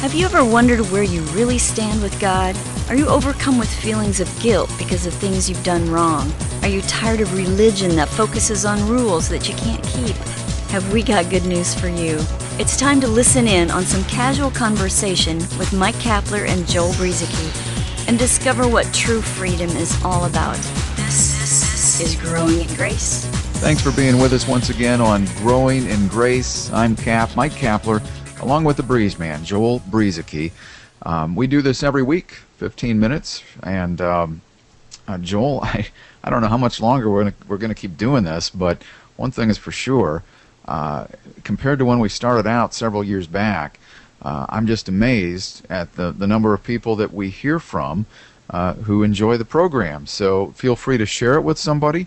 Have you ever wondered where you really stand with God? Are you overcome with feelings of guilt because of things you've done wrong? Are you tired of religion that focuses on rules that you can't keep? Have we got good news for you? It's time to listen in on some casual conversation with Mike Kapler and Joel Brieseke and discover what true freedom is all about. This is Growing in Grace. Thanks for being with us once again on Growing in Grace. I'm Mike Kapler, along with the Breeze Man, Joel Brieseke. We do this every week, 15 minutes, and Joel, I don't know how much longer we're going to keep doing this, but one thing is for sure, compared to when we started out several years back, I'm just amazed at the number of people that we hear from who enjoy the program. So feel free to share it with somebody.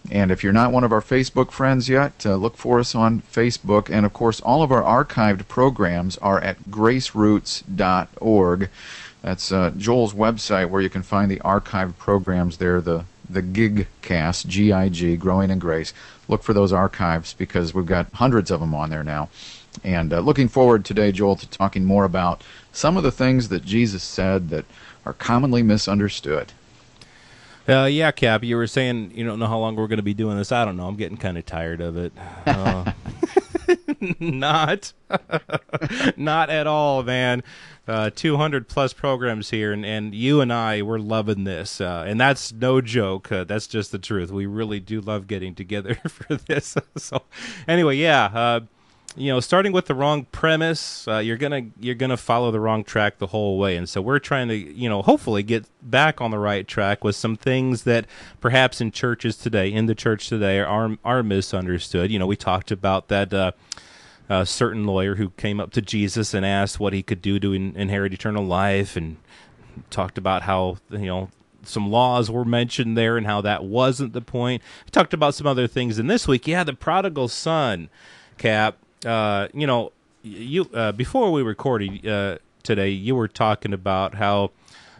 And if you're not one of our Facebook friends yet, look for us on Facebook. And, of course, all of our archived programs are at graceroots.org. That's Joel's website where you can find the archived programs there, the GigCast, G-I-G, Growing in Grace. Look for those archives because we've got hundreds of them on there now. And looking forward today, Joel, to talking more about some of the things that Jesus said that are commonly misunderstood. Yeah, Cap, you were saying you don't know how long we're going to be doing this. I don't know. I'm getting kind of tired of it. Not at all, man. 200 plus programs here, and you and I, we're loving this. And that's no joke. That's just the truth. We really do love getting together for this. So anyway, yeah, starting with the wrong premise, you're gonna follow the wrong track the whole way, and so we're trying to, hopefully get back on the right track with some things that perhaps in the church today, are misunderstood. We talked about that certain lawyer who came up to Jesus and asked what he could do to inherit eternal life, and talked about how some laws were mentioned there and how that wasn't the point. We talked about some other things, and this week, the prodigal son, Cap. You before we recorded today, you were talking about how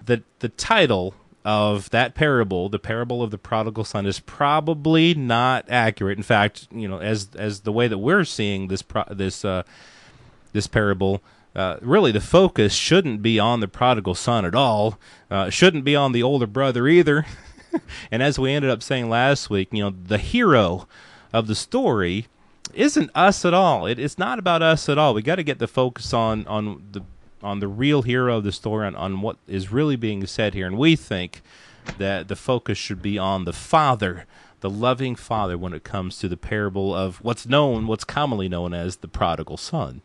the title of that parable, the parable of the prodigal son, is probably not accurate. In fact, as the way that we're seeing this parable, really the focus shouldn't be on the prodigal son at all. Shouldn't be on the older brother either. And as we ended up saying last week, the hero of the story isn't us at all. It's not about us at all. We got to get the focus on the real hero of the story, on what is really being said here. And we think that the focus should be on the father, the loving father, when it comes to the parable of what's commonly known as the prodigal son.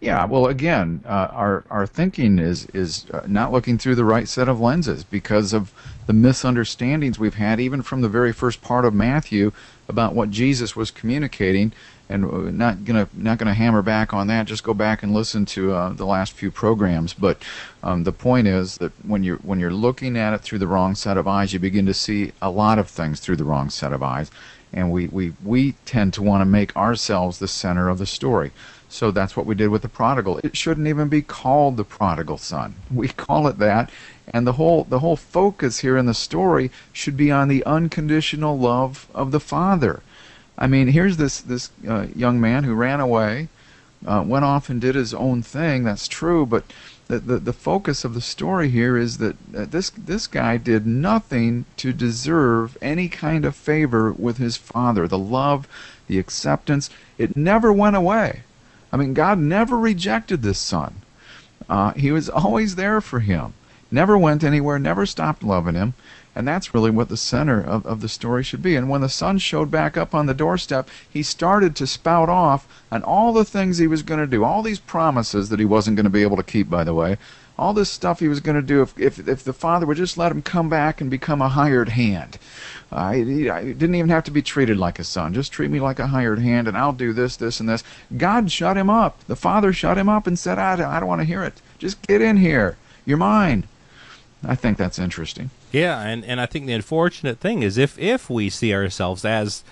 Yeah, well, again, our thinking is not looking through the right set of lenses because of the misunderstandings we've had even from the very first part of Matthew about what Jesus was communicating, and not gonna hammer back on that. Just go back and listen to the last few programs. But the point is that when you're looking at it through the wrong set of eyes, you begin to see a lot of things through the wrong set of eyes, and we tend to want to make ourselves the center of the story. So that's what we did with the prodigal. It shouldn't even be called the prodigal son. We call it that, and the whole focus here in the story should be on the unconditional love of the Father. I mean, here's this young man who ran away, went off and did his own thing. That's true, but the focus of the story here is that this guy did nothing to deserve any kind of favor with his Father. The love, the acceptance, it never went away. I mean, God never rejected this son. He was always there for him. Never went anywhere, never stopped loving him. And that's really what the center of the story should be. And when the son showed back up on the doorstep, he started to spout off on all the things he was going to do, all these promises that he wasn't going to be able to keep, by the way, all this stuff he was going to do if the father would just let him come back and become a hired hand. He didn't even have to be treated like a son. Just treat me like a hired hand, and I'll do this, this, and this. God shut him up. The father shut him up and said, I don't want to hear it. Just get in here. You're mine. I think that's interesting. Yeah, and I think the unfortunate thing is if we see ourselves as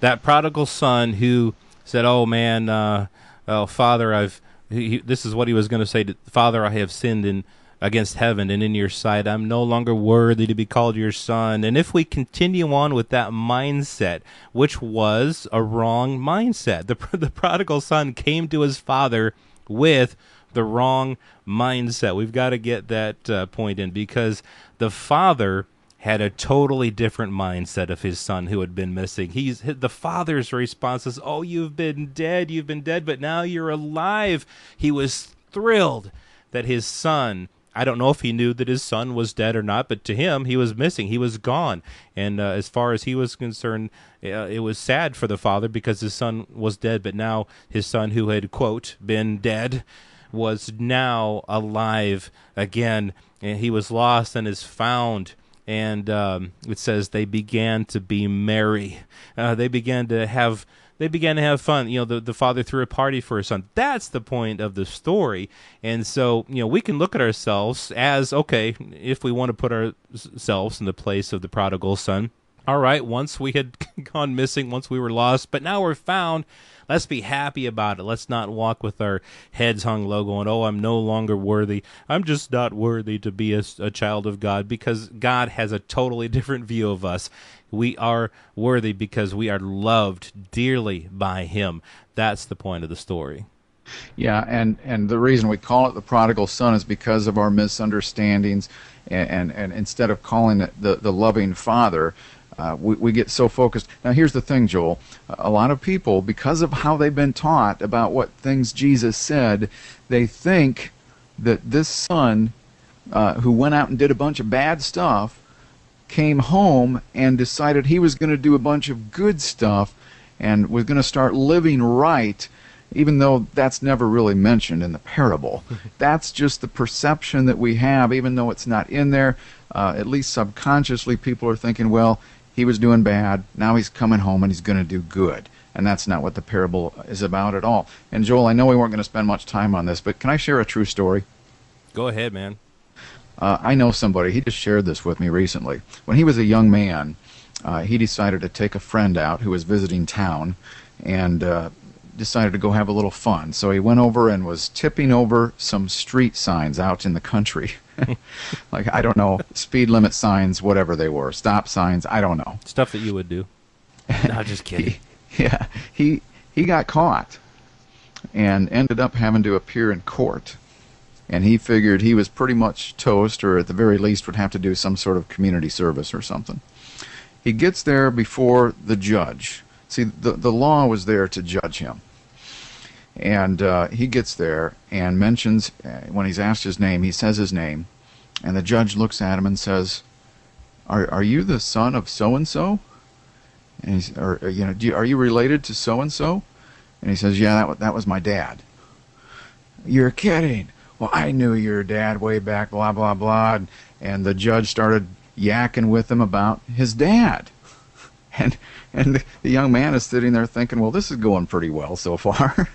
that prodigal son who said, "Oh man, Father, this is what he was going to say to Father, I have sinned against heaven and in your sight. I'm no longer worthy to be called your son." And if we continue on with that mindset, which was a wrong mindset, the prodigal son came to his father with the wrong mindset. We've got to get that point in, because the father had a totally different mindset of his son who had been missing. The father's response is, "Oh, you've been dead, but now you're alive." He was thrilled that his son, I don't know if he knew that his son was dead or not, but to him, he was missing. He was gone. And as far as he was concerned, it was sad for the father because his son was dead, but now his son, who had, quote, been dead, was now alive again. And he was lost and is found. And it says they began to be merry. They began to have fun. The father threw a party for his son. That's the point of the story. And so, we can look at ourselves as, okay, if we want to put ourselves in the place of the prodigal son. All right, once we had gone missing, once we were lost, but now we're found. Let's be happy about it. Let's not walk with our heads hung low going, "Oh, I'm no longer worthy. I'm just not worthy to be a child of God," because God has a totally different view of us. We are worthy because we are loved dearly by Him. That's the point of the story. Yeah, and the reason we call it the prodigal son is because of our misunderstandings, and instead of calling it the loving father, we get so focused. Now, here's the thing, Joel. A lot of people, because of how they've been taught about what things Jesus said, they think that this son who went out and did a bunch of bad stuff came home and decided he was going to do a bunch of good stuff and was going to start living right, even though that's never really mentioned in the parable. That's just the perception that we have, even though it's not in there. At least subconsciously, people are thinking, well, he was doing bad, now he's coming home and he's going to do good. And that's not what the parable is about at all. And Joel, I know we weren't going to spend much time on this, but can I share a true story? Go ahead, man. I know somebody, he just shared this with me recently. When he was a young man, he decided to take a friend out who was visiting town and decided to go have a little fun. So he went over and was tipping over some street signs out in the country. Like, I don't know, speed limit signs, whatever they were, stop signs, I don't know. Stuff that you would do. No, just kidding. He got caught and ended up having to appear in court. And he figured he was pretty much toast, or at the very least would have to do some sort of community service or something. He gets there before the judge. See, the law was there to judge him. And he gets there and mentions, when he's asked his name, he says his name. And the judge looks at him and says, Are you the son of so-and-so? And he's, are you related to so-and-so? And he says, yeah, that was my dad. You're kidding. Well, I knew your dad way back, blah, blah, blah. And the judge started yakking with him about his dad. And the young man is sitting there thinking, well, this is going pretty well so far.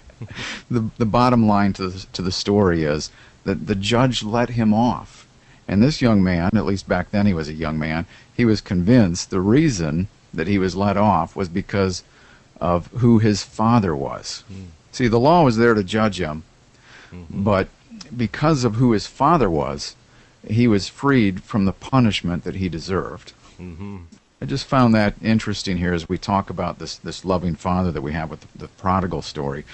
The bottom line to the story is that the judge let him off. And this young man, at least back then he was a young man, he was convinced the reason that he was let off was because of who his father was. See, the law was there to judge him, but because of who his father was, he was freed from the punishment that he deserved. I just found that interesting here as we talk about this loving father that we have with the prodigal story.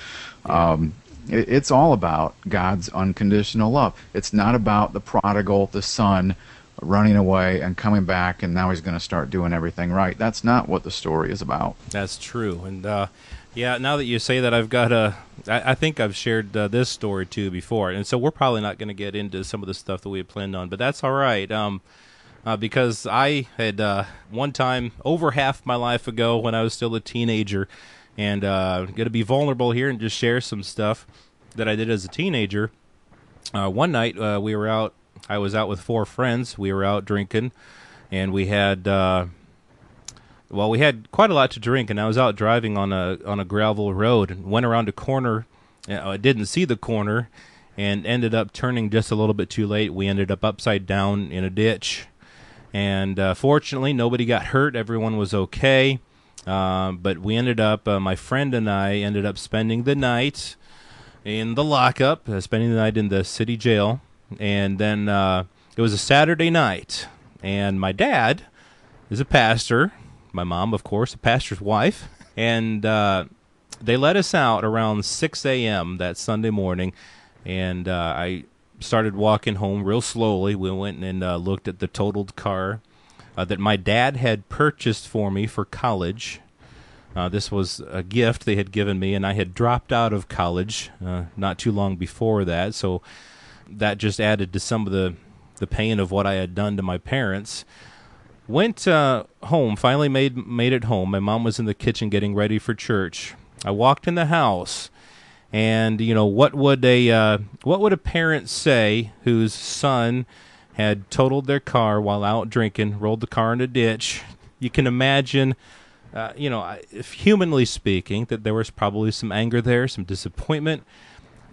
It's all about God's unconditional love. It's not about the prodigal, the son, running away and coming back and now he's going to start doing everything right. That's not what the story is about. That's true. And yeah, now that you say that, I've got I think I've shared this story too before, and so we're probably not going to get into some of the stuff that we had planned on, but that's all right. Because I had one time, over half my life ago, when I was still a teenager, and going to be vulnerable here and just share some stuff that I did as a teenager. One night we were out. I was out with 4 friends. We were out drinking, and we had we had quite a lot to drink. And I was out driving on a gravel road and went around a corner. I didn't see the corner, and ended up turning just a little bit too late. We ended up upside down in a ditch. And fortunately, nobody got hurt. Everyone was okay. But we ended up, my friend and I ended up spending the night in the lockup, spending the night in the city jail. And then it was a Saturday night. And my dad is a pastor. My mom, of course, a pastor's wife. And they let us out around 6 a.m. that Sunday morning. And I started walking home real slowly. We went and looked at the totaled car that my dad had purchased for me for college. This was a gift they had given me, and I had dropped out of college not too long before that, so that just added to some of the pain of what I had done to my parents. Went home, finally made it home. My mom was in the kitchen getting ready for church. I walked in the house, and what would a parent say whose son had totaled their car while out drinking, rolled the car in a ditch? You can imagine, if humanly speaking, that there was probably some anger there, some disappointment.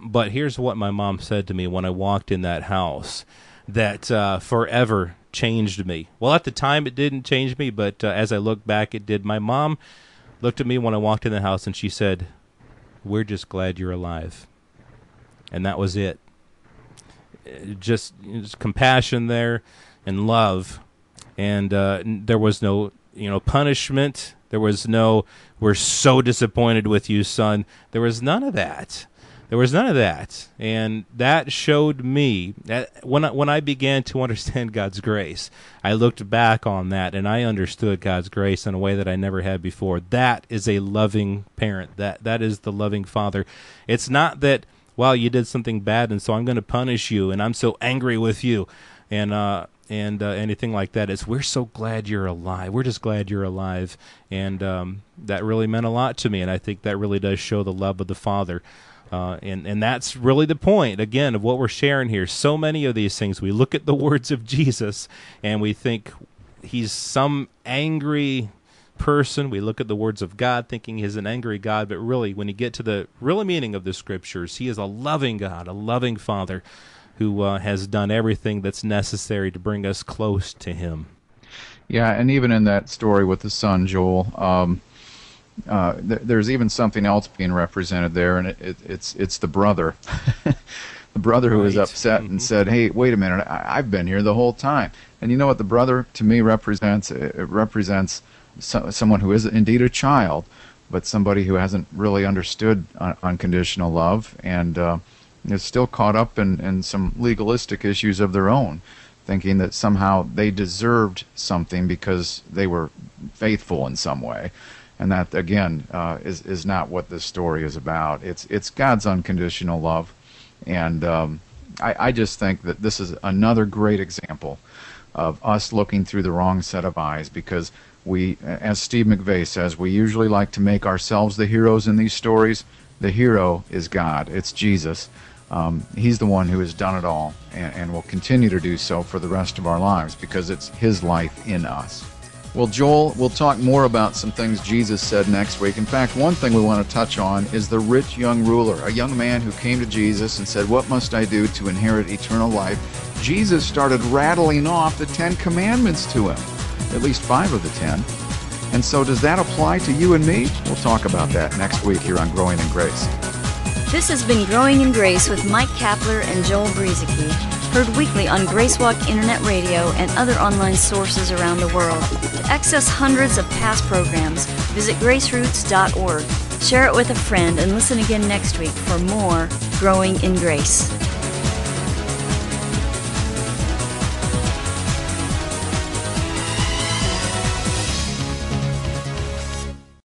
But here's what my mom said to me when I walked in that house that forever changed me. Well, at the time it didn't change me, but as I look back, it did. My mom looked at me when I walked in the house and she said, "We're just glad you're alive." And that was it. Just compassion there and love. And there was no, punishment. There was no, "We're so disappointed with you, son." There was none of that. And that showed me that when I began to understand God's grace, I looked back on that and I understood God's grace in a way that I never had before. That is a loving parent. That is the loving father. It's not that, well, you did something bad and so I'm going to punish you and I'm so angry with you and anything like that. It's, we're so glad you're alive. We're just glad you're alive. And that really meant a lot to me, and I think that really does show the love of the Father. And that's really the point, again, of what we're sharing here. So many of these things, we look at the words of Jesus and we think he's some angry person. We look at the words of God thinking he's an angry God, but really, when you get to the real meaning of the Scriptures, he is a loving God, a loving Father who has done everything that's necessary to bring us close to him. Yeah, and even in that story with the son, Joel, there's even something else being represented there, and it's the brother. The brother who was upset and said, "Hey, wait a minute, I've been here the whole time." And you know what the brother, to me, represents? It represents someone who is indeed a child, but somebody who hasn't really understood unconditional love, and is still caught up in some legalistic issues of their own, thinking that somehow they deserved something because they were faithful in some way. And that, again, is not what this story is about. It's God's unconditional love. And I just think that this is another great example of us looking through the wrong set of eyes, because we, as Steve McVeigh says, we usually like to make ourselves the heroes in these stories. The hero is God. It's Jesus. He's the one who has done it all and will continue to do so for the rest of our lives, because it's his life in us. Well, Joel, we'll talk more about some things Jesus said next week. In fact, one thing we want to touch on is the rich young ruler, a young man who came to Jesus and said, "What must I do to inherit eternal life?" Jesus started rattling off the 10 Commandments to him, at least 5 of the 10. And so does that apply to you and me? We'll talk about that next week here on Growing in Grace. This has been Growing in Grace with Mike Kapler and Joel Brizicki, heard weekly on Gracewalk Internet Radio and other online sources around the world. To access hundreds of past programs, visit graceroots.org. Share it with a friend and listen again next week for more Growing in Grace.